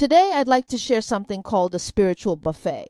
Today, I'd like to share something called a spiritual buffet.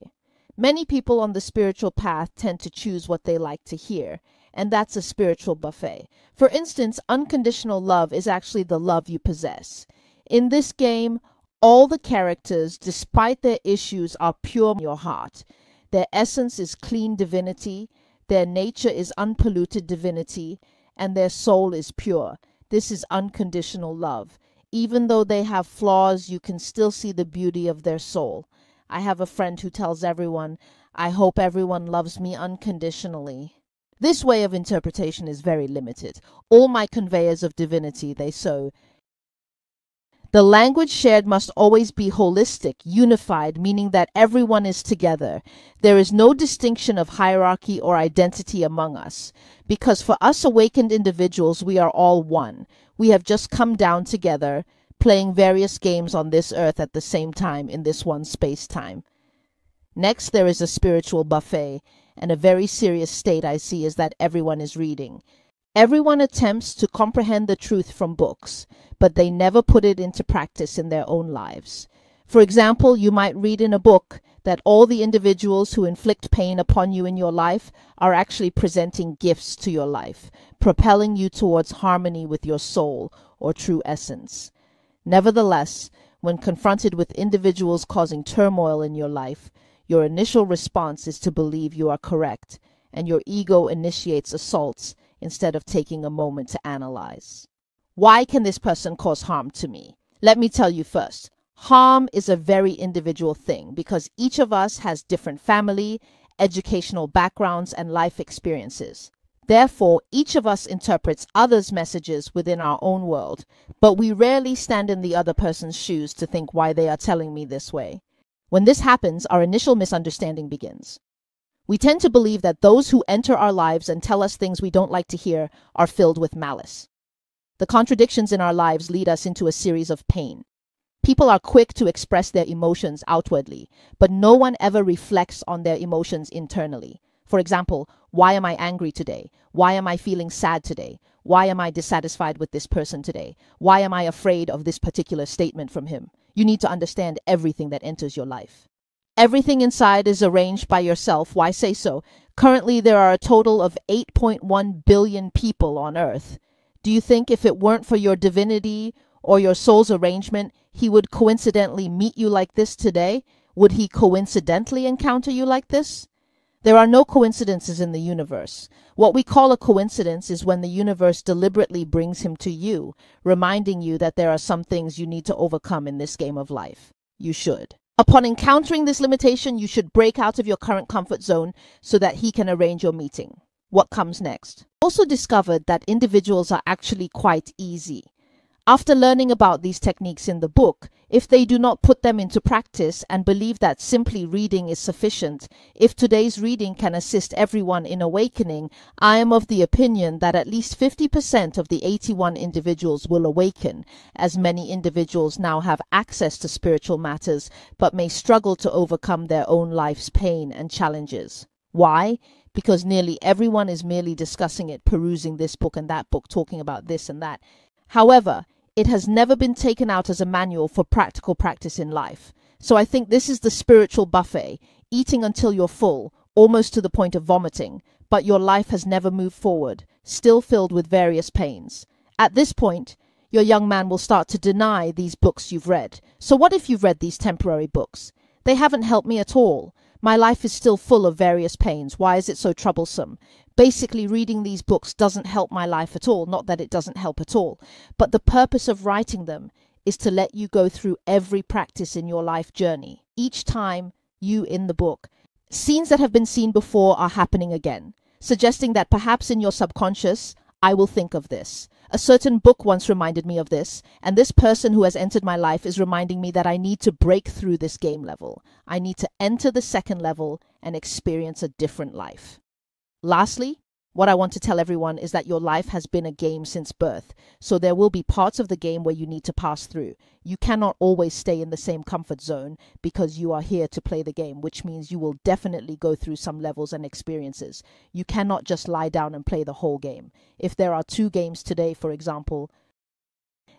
Many people on the spiritual path tend to choose what they like to hear, and that's a spiritual buffet. For instance, unconditional love is actually the love you possess. In this game, all the characters, despite their issues, are pure in your heart. Their essence is clean divinity, their nature is unpolluted divinity, and their soul is pure. This is unconditional love. Even though they have flaws, you can still see the beauty of their soul. I have a friend who tells everyone, "I hope everyone loves me unconditionally." This way of interpretation is very limited. All my conveyors of divinity, they so. The language shared must always be holistic, unified, meaning that everyone is together. There is no distinction of hierarchy or identity among us, because for us awakened individuals, we are all one. We have just come down together, playing various games on this earth at the same time in this one space-time. Next, there is a spiritual buffet, and a very serious state I see is that everyone is reading. Everyone attempts to comprehend the truth from books, but they never put it into practice in their own lives. For example, you might read in a book that all the individuals who inflict pain upon you in your life are actually presenting gifts to your life, propelling you towards harmony with your soul or true essence. Nevertheless, when confronted with individuals causing turmoil in your life, your initial response is to believe you are correct, and your ego initiates assaults instead of taking a moment to analyze. Why can this person cause harm to me? Let me tell you first. Harm is a very individual thing because each of us has different family, educational backgrounds, and life experiences. Therefore, each of us interprets others' messages within our own world, but we rarely stand in the other person's shoes to think why they are telling me this way. When this happens, our initial misunderstanding begins. We tend to believe that those who enter our lives and tell us things we don't like to hear are filled with malice. The contradictions in our lives lead us into a series of pain. People are quick to express their emotions outwardly, but no one ever reflects on their emotions internally. For example, why am I angry today? Why am I feeling sad today? Why am I dissatisfied with this person today? Why am I afraid of this particular statement from him? You need to understand everything that enters your life. Everything inside is arranged by yourself. Why say so? Currently, there are a total of 8.1 billion people on Earth. Do you think if it weren't for your divinity or your soul's arrangement, he would coincidentally meet you like this today? Would he coincidentally encounter you like this? There are no coincidences in the universe. What we call a coincidence is when the universe deliberately brings him to you, reminding you that there are some things you need to overcome in this game of life. You should. Upon encountering this limitation, you should break out of your current comfort zone so that he can arrange your meeting. What comes next? Also discovered that individuals are actually quite easy. After learning about these techniques in the book, if they do not put them into practice and believe that simply reading is sufficient, if today's reading can assist everyone in awakening, I am of the opinion that at least 50% of the 81 individuals will awaken, as many individuals now have access to spiritual matters but may struggle to overcome their own life's pain and challenges. Why? Because nearly everyone is merely discussing it, perusing this book and that book, talking about this and that. However, it has never been taken out as a manual for practical practice in life. So I think this is the spiritual buffet, eating until you're full, almost to the point of vomiting, but your life has never moved forward, still filled with various pains. At this point, your young man will start to deny these books you've read. So what if you've read these temporary books? They haven't helped me at all. My life is still full of various pains. Why is it so troublesome? Basically, reading these books doesn't help my life at all. Not that it doesn't help at all. But the purpose of writing them is to let you go through every practice in your life journey. Each time you in the book, scenes that have been seen before are happening again, suggesting that perhaps in your subconscious, I will think of this. A certain book once reminded me of this, and this person who has entered my life is reminding me that I need to break through this game level. I need to enter the second level and experience a different life. Lastly, what I want to tell everyone is that your life has been a game since birth, so there will be parts of the game where you need to pass through. You cannot always stay in the same comfort zone because you are here to play the game, which means you will definitely go through some levels and experiences. You cannot just lie down and play the whole game. If there are 2 games today, for example,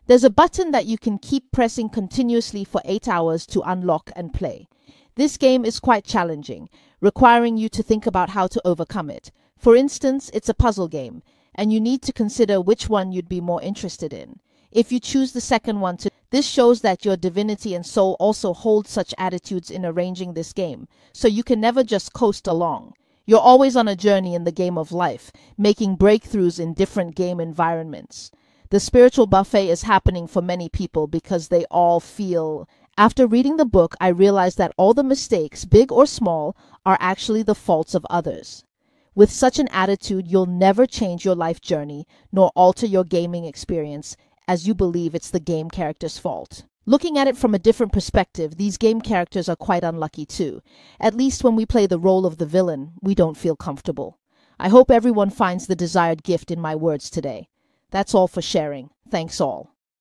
There's a button that you can keep pressing continuously for 8 hours to unlock and play. This game is quite challenging, requiring you to think about how to overcome it. For instance, it's a puzzle game, and you need to consider which one you'd be more interested in. If you choose the second one, this shows that your divinity and soul also hold such attitudes in arranging this game, so you can never just coast along. You're always on a journey in the game of life, making breakthroughs in different game environments. The spiritual buffet is happening for many people because they all feel. After reading the book, I realized that all the mistakes, big or small, are actually the faults of others. With such an attitude, you'll never change your life journey nor alter your gaming experience, as you believe it's the game character's fault. Looking at it from a different perspective, these game characters are quite unlucky too. At least when we play the role of the villain, we don't feel comfortable. I hope everyone finds the desired gift in my words today. That's all for sharing. Thanks all.